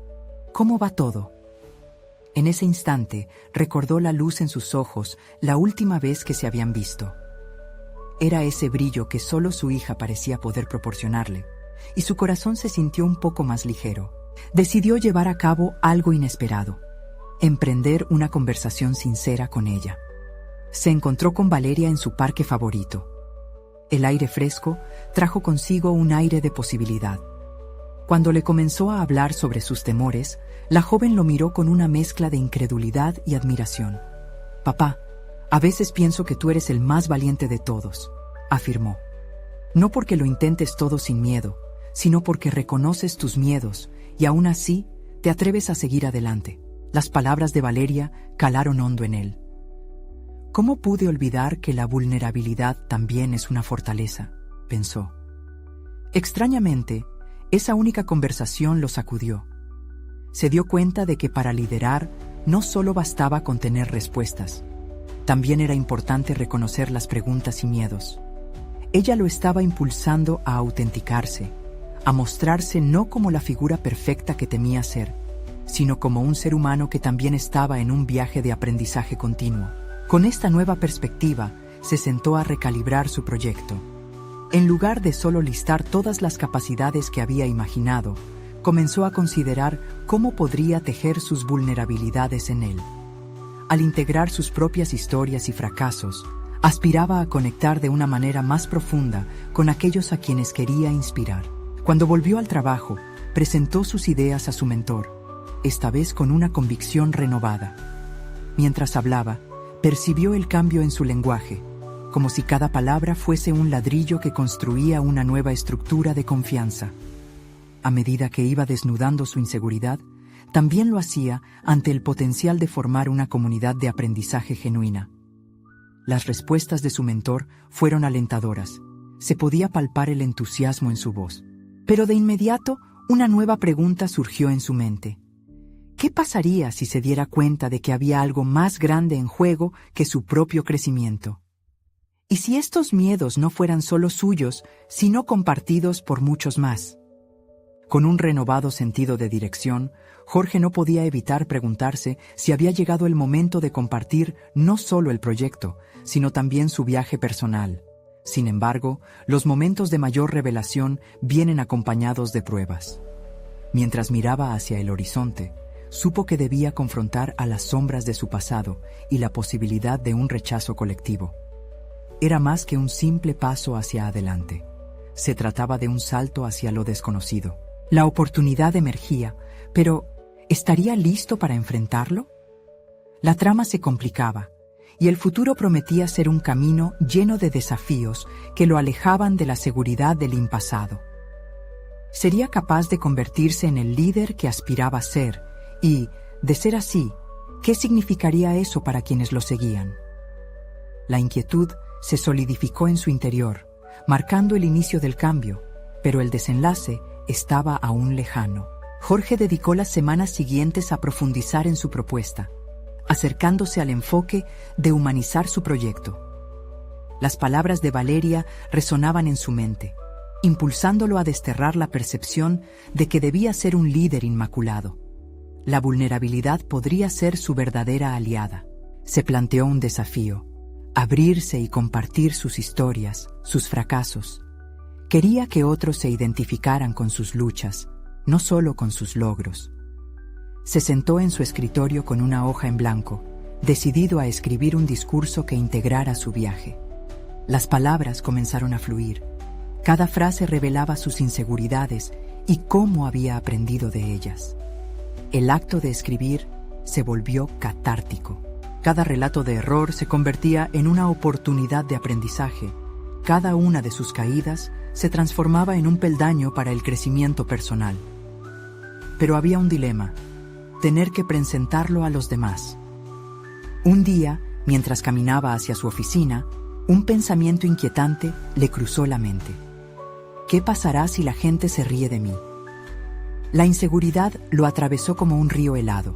[SPEAKER 1] «¿Cómo va todo?». En ese instante recordó la luz en sus ojos la última vez que se habían visto. Era ese brillo que solo su hija parecía poder proporcionarle, y su corazón se sintió un poco más ligero. Decidió llevar a cabo algo inesperado: emprender una conversación sincera con ella. Se encontró con Valeria en su parque favorito. El aire fresco trajo consigo un aire de posibilidad. Cuando le comenzó a hablar sobre sus temores, la joven lo miró con una mezcla de incredulidad y admiración. «Papá, a veces pienso que tú eres el más valiente de todos», afirmó. «No porque lo intentes todo sin miedo, sino porque reconoces tus miedos y aún así te atreves a seguir adelante». Las palabras de Valeria calaron hondo en él. «¿Cómo pude olvidar que la vulnerabilidad también es una fortaleza?», pensó. Extrañamente, esa única conversación lo sacudió. Se dio cuenta de que para liderar no solo bastaba con tener respuestas, también era importante reconocer las preguntas y miedos. Ella lo estaba impulsando a autenticarse, a mostrarse no como la figura perfecta que temía ser, sino como un ser humano que también estaba en un viaje de aprendizaje continuo. Con esta nueva perspectiva, se sentó a recalibrar su proyecto. En lugar de solo listar todas las capacidades que había imaginado, comenzó a considerar cómo podría tejer sus vulnerabilidades en él. Al integrar sus propias historias y fracasos, aspiraba a conectar de una manera más profunda con aquellos a quienes quería inspirar. Cuando volvió al trabajo, presentó sus ideas a su mentor, esta vez con una convicción renovada. Mientras hablaba, percibió el cambio en su lenguaje, como si cada palabra fuese un ladrillo que construía una nueva estructura de confianza. A medida que iba desnudando su inseguridad, también lo hacía ante el potencial de formar una comunidad de aprendizaje genuina. Las respuestas de su mentor fueron alentadoras. Se podía palpar el entusiasmo en su voz. Pero de inmediato, una nueva pregunta surgió en su mente. ¿Qué pasaría si se diera cuenta de que había algo más grande en juego que su propio crecimiento? ¿Y si estos miedos no fueran solo suyos, sino compartidos por muchos más? Con un renovado sentido de dirección, Jorge no podía evitar preguntarse si había llegado el momento de compartir no solo el proyecto, sino también su viaje personal. Sin embargo, los momentos de mayor revelación vienen acompañados de pruebas. Mientras miraba hacia el horizonte, supo que debía confrontar a las sombras de su pasado y la posibilidad de un rechazo colectivo. Era más que un simple paso hacia adelante. Se trataba de un salto hacia lo desconocido. La oportunidad emergía, pero ¿estaría listo para enfrentarlo? La trama se complicaba, y el futuro prometía ser un camino lleno de desafíos que lo alejaban de la seguridad del impasado. ¿Sería capaz de convertirse en el líder que aspiraba a ser? Y, de ser así, ¿qué significaría eso para quienes lo seguían? La inquietud se solidificó en su interior, marcando el inicio del cambio, pero el desenlace estaba aún lejano. Jorge dedicó las semanas siguientes a profundizar en su propuesta, acercándose al enfoque de humanizar su proyecto. Las palabras de Valeria resonaban en su mente, impulsándolo a desterrar la percepción de que debía ser un líder inmaculado. La vulnerabilidad podría ser su verdadera aliada. Se planteó un desafío: abrirse y compartir sus historias, sus fracasos. Quería que otros se identificaran con sus luchas, no solo con sus logros. Se sentó en su escritorio con una hoja en blanco, decidido a escribir un discurso que integrara su viaje. Las palabras comenzaron a fluir. Cada frase revelaba sus inseguridades y cómo había aprendido de ellas. El acto de escribir se volvió catártico. Cada relato de error se convertía en una oportunidad de aprendizaje. Cada una de sus caídas se transformaba en un peldaño para el crecimiento personal. Pero había un dilema: tener que presentarlo a los demás. Un día, mientras caminaba hacia su oficina, un pensamiento inquietante le cruzó la mente. ¿Qué pasará si la gente se ríe de mí? La inseguridad lo atravesó como un río helado.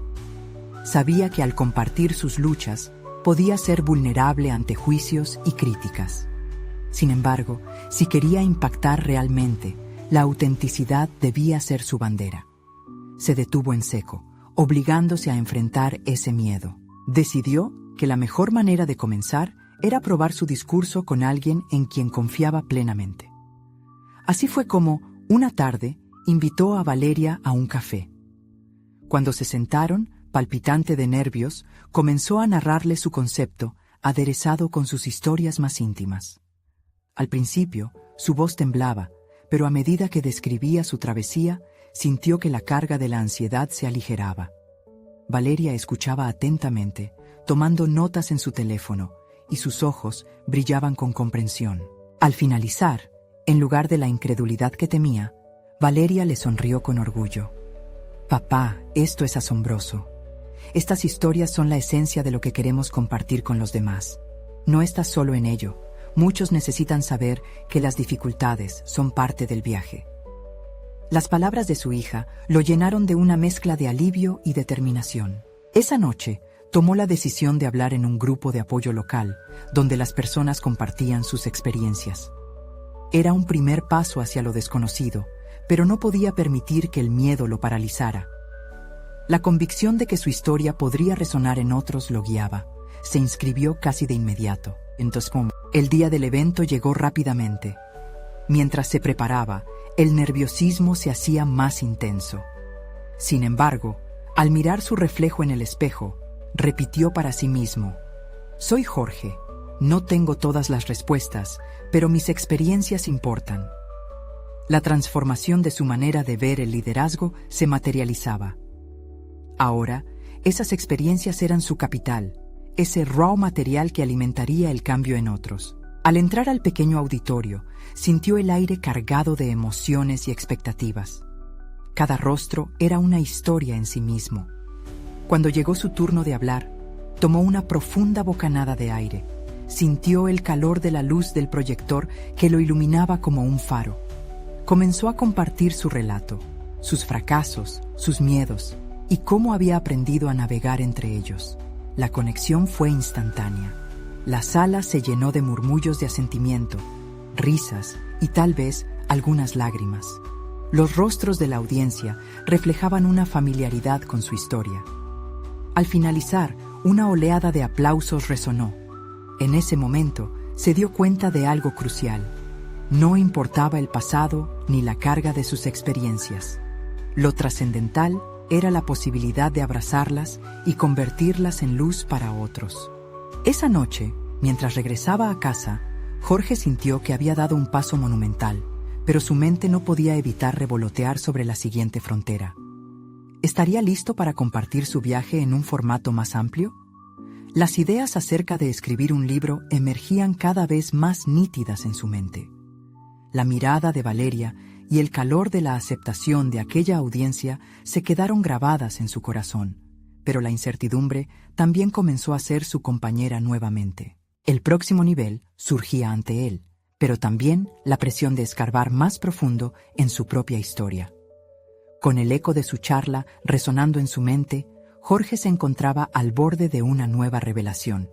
[SPEAKER 1] Sabía que al compartir sus luchas, podía ser vulnerable ante juicios y críticas. Sin embargo, si quería impactar realmente, la autenticidad debía ser su bandera. Se detuvo en seco, obligándose a enfrentar ese miedo. Decidió que la mejor manera de comenzar era probar su discurso con alguien en quien confiaba plenamente. Así fue como, una tarde, invitó a Valeria a un café. Cuando se sentaron, palpitante de nervios, comenzó a narrarle su concepto, aderezado con sus historias más íntimas. Al principio, su voz temblaba, pero a medida que describía su travesía, sintió que la carga de la ansiedad se aligeraba. Valeria escuchaba atentamente, tomando notas en su teléfono, y sus ojos brillaban con comprensión. Al finalizar, en lugar de la incredulidad que temía, Valeria le sonrió con orgullo. «Papá, esto es asombroso. Estas historias son la esencia de lo que queremos compartir con los demás. No estás solo en ello. Muchos necesitan saber que las dificultades son parte del viaje». Las palabras de su hija lo llenaron de una mezcla de alivio y determinación. Esa noche, tomó la decisión de hablar en un grupo de apoyo local, donde las personas compartían sus experiencias. Era un primer paso hacia lo desconocido, pero no podía permitir que el miedo lo paralizara. La convicción de que su historia podría resonar en otros lo guiaba. Se inscribió casi de inmediato. Entonces, el día del evento llegó rápidamente. Mientras se preparaba, el nerviosismo se hacía más intenso. Sin embargo, al mirar su reflejo en el espejo, repitió para sí mismo: «Soy Jorge. No tengo todas las respuestas, pero mis experiencias importan». La transformación de su manera de ver el liderazgo se materializaba. Ahora, esas experiencias eran su capital, ese raw material que alimentaría el cambio en otros. Al entrar al pequeño auditorio, sintió el aire cargado de emociones y expectativas. Cada rostro era una historia en sí mismo. Cuando llegó su turno de hablar, tomó una profunda bocanada de aire. Sintió el calor de la luz del proyector que lo iluminaba como un faro. Comenzó a compartir su relato, sus fracasos, sus miedos y cómo había aprendido a navegar entre ellos. La conexión fue instantánea. La sala se llenó de murmullos de asentimiento, risas y tal vez algunas lágrimas. Los rostros de la audiencia reflejaban una familiaridad con su historia. Al finalizar, una oleada de aplausos resonó. En ese momento, se dio cuenta de algo crucial. No importaba el pasado ni la carga de sus experiencias. Lo trascendental era la posibilidad de abrazarlas y convertirlas en luz para otros. Esa noche, mientras regresaba a casa, Jorge sintió que había dado un paso monumental, pero su mente no podía evitar revolotear sobre la siguiente frontera. ¿Estaría listo para compartir su viaje en un formato más amplio? Las ideas acerca de escribir un libro emergían cada vez más nítidas en su mente. La mirada de Valeria y el calor de la aceptación de aquella audiencia se quedaron grabadas en su corazón, pero la incertidumbre también comenzó a ser su compañera nuevamente. El próximo nivel surgía ante él, pero también la presión de escarbar más profundo en su propia historia. Con el eco de su charla resonando en su mente, Jorge se encontraba al borde de una nueva revelación.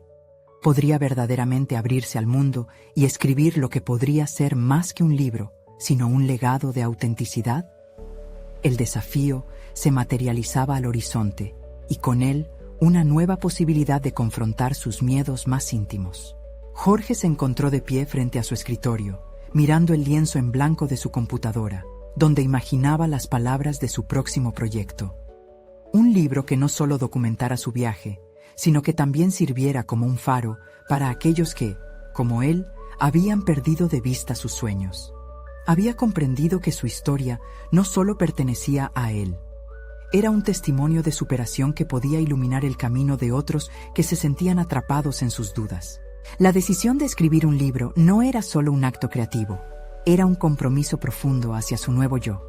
[SPEAKER 1] ¿Podría verdaderamente abrirse al mundo y escribir lo que podría ser más que un libro, sino un legado de autenticidad? El desafío se materializaba al horizonte, y con él una nueva posibilidad de confrontar sus miedos más íntimos. Jorge se encontró de pie frente a su escritorio, mirando el lienzo en blanco de su computadora, donde imaginaba las palabras de su próximo proyecto. Un libro que no solo documentara su viaje, sino que también sirviera como un faro para aquellos que, como él, habían perdido de vista sus sueños. Había comprendido que su historia no solo pertenecía a él. Era un testimonio de superación que podía iluminar el camino de otros que se sentían atrapados en sus dudas. La decisión de escribir un libro no era solo un acto creativo, era un compromiso profundo hacia su nuevo yo.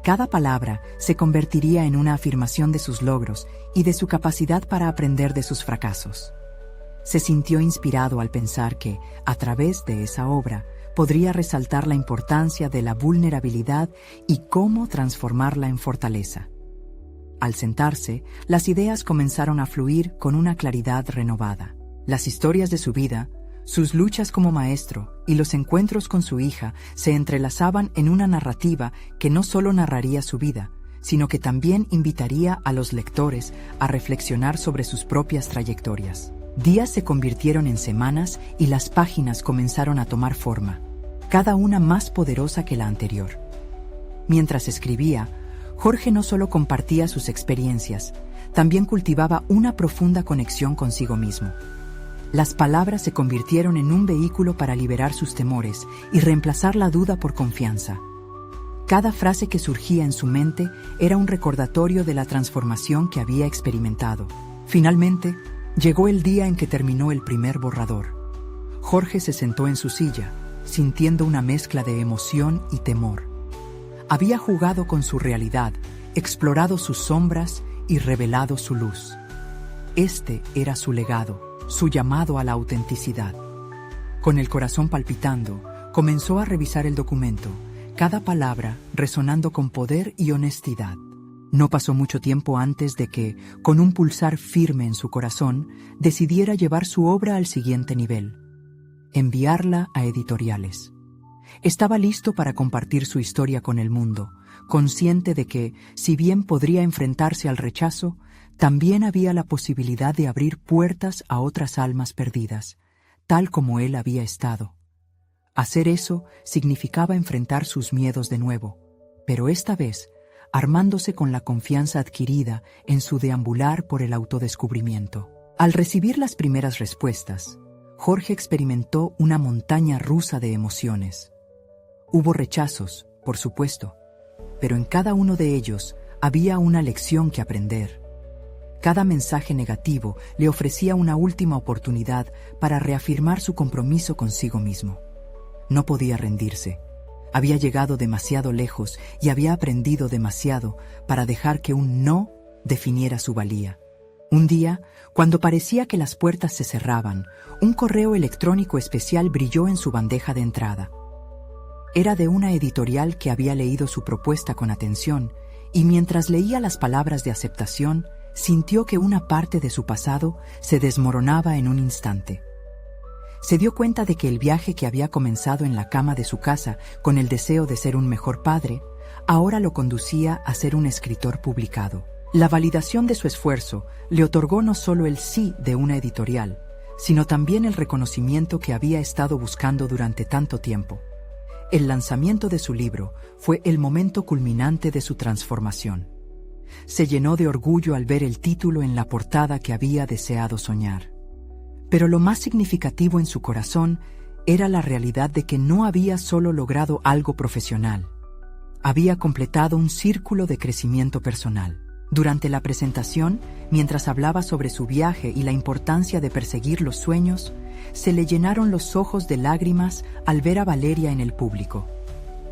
[SPEAKER 1] Cada palabra se convertiría en una afirmación de sus logros y de su capacidad para aprender de sus fracasos. Se sintió inspirado al pensar que, a través de esa obra, podría resaltar la importancia de la vulnerabilidad y cómo transformarla en fortaleza. Al sentarse, las ideas comenzaron a fluir con una claridad renovada. Las historias de su vida, sus luchas como maestro y los encuentros con su hija se entrelazaban en una narrativa que no solo narraría su vida, sino que también invitaría a los lectores a reflexionar sobre sus propias trayectorias. Días se convirtieron en semanas y las páginas comenzaron a tomar forma, cada una más poderosa que la anterior. Mientras escribía, Jorge no solo compartía sus experiencias, también cultivaba una profunda conexión consigo mismo. Las palabras se convirtieron en un vehículo para liberar sus temores y reemplazar la duda por confianza. Cada frase que surgía en su mente era un recordatorio de la transformación que había experimentado. Finalmente, llegó el día en que terminó el primer borrador. Jorge se sentó en su silla, sintiendo una mezcla de emoción y temor. Había jugado con su realidad, explorado sus sombras y revelado su luz. Este era su legado, su llamado a la autenticidad. Con el corazón palpitando, comenzó a revisar el documento, cada palabra resonando con poder y honestidad. No pasó mucho tiempo antes de que, con un pulsar firme en su corazón, decidiera llevar su obra al siguiente nivel: enviarla a editoriales. Estaba listo para compartir su historia con el mundo, consciente de que, si bien podría enfrentarse al rechazo, también había la posibilidad de abrir puertas a otras almas perdidas, tal como él había estado. Hacer eso significaba enfrentar sus miedos de nuevo, pero esta vez armándose con la confianza adquirida en su deambular por el autodescubrimiento. Al recibir las primeras respuestas, Jorge experimentó una montaña rusa de emociones. Hubo rechazos, por supuesto, pero en cada uno de ellos había una lección que aprender. Cada mensaje negativo le ofrecía una última oportunidad para reafirmar su compromiso consigo mismo. No podía rendirse. Había llegado demasiado lejos y había aprendido demasiado para dejar que un no definiera su valía. Un día, cuando parecía que las puertas se cerraban, un correo electrónico especial brilló en su bandeja de entrada. Era de una editorial que había leído su propuesta con atención y mientras leía las palabras de aceptación, sintió que una parte de su pasado se desmoronaba en un instante. Se dio cuenta de que el viaje que había comenzado en la cama de su casa con el deseo de ser un mejor padre, ahora lo conducía a ser un escritor publicado. La validación de su esfuerzo le otorgó no solo el sí de una editorial, sino también el reconocimiento que había estado buscando durante tanto tiempo. El lanzamiento de su libro fue el momento culminante de su transformación. Se llenó de orgullo al ver el título en la portada que había deseado soñar. Pero lo más significativo en su corazón era la realidad de que no había solo logrado algo profesional. Había completado un círculo de crecimiento personal. Durante la presentación, mientras hablaba sobre su viaje y la importancia de perseguir los sueños, se le llenaron los ojos de lágrimas al ver a Valeria en el público.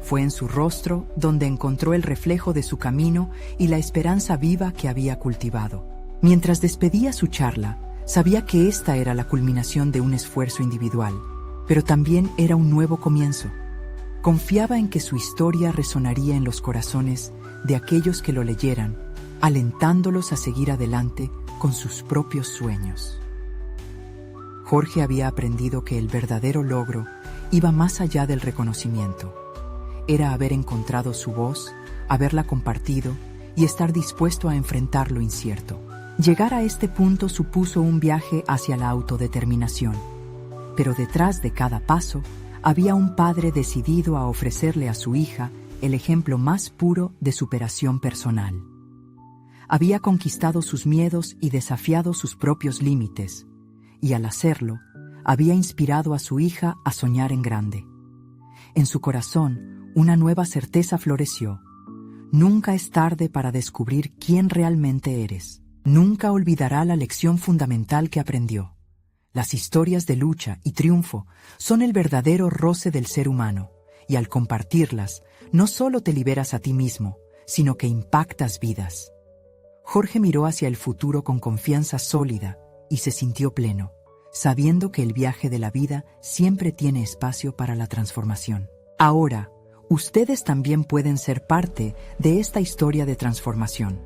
[SPEAKER 1] Fue en su rostro donde encontró el reflejo de su camino y la esperanza viva que había cultivado. Mientras despedía su charla, sabía que esta era la culminación de un esfuerzo individual, pero también era un nuevo comienzo. Confiaba en que su historia resonaría en los corazones de aquellos que lo leyeran, alentándolos a seguir adelante con sus propios sueños. Jorge había aprendido que el verdadero logro iba más allá del reconocimiento. Era haber encontrado su voz, haberla compartido y estar dispuesto a enfrentar lo incierto. Llegar a este punto supuso un viaje hacia la autodeterminación, pero detrás de cada paso había un padre decidido a ofrecerle a su hija el ejemplo más puro de superación personal. Había conquistado sus miedos y desafiado sus propios límites, y al hacerlo, había inspirado a su hija a soñar en grande. En su corazón, una nueva certeza floreció. Nunca es tarde para descubrir quién realmente eres. Nunca olvidará la lección fundamental que aprendió. Las historias de lucha y triunfo son el verdadero roce del ser humano, y al compartirlas, no solo te liberas a ti mismo, sino que impactas vidas. Jorge miró hacia el futuro con confianza sólida y se sintió pleno, sabiendo que el viaje de la vida siempre tiene espacio para la transformación. Ahora, ustedes también pueden ser parte de esta historia de transformación.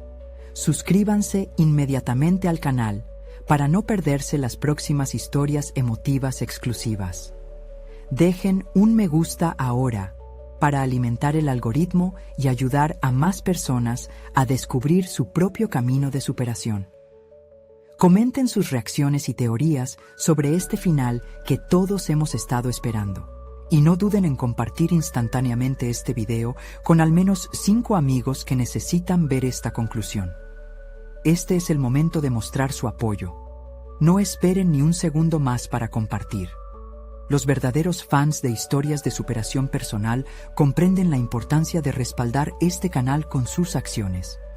[SPEAKER 1] Suscríbanse inmediatamente al canal para no perderse las próximas historias emotivas exclusivas. Dejen un me gusta ahora para alimentar el algoritmo y ayudar a más personas a descubrir su propio camino de superación. Comenten sus reacciones y teorías sobre este final que todos hemos estado esperando. Y no duden en compartir instantáneamente este video con al menos 5 amigos que necesitan ver esta conclusión. Este es el momento de mostrar su apoyo. No esperen ni un segundo más para compartir. Los verdaderos fans de historias de superación personal comprenden la importancia de respaldar este canal con sus acciones.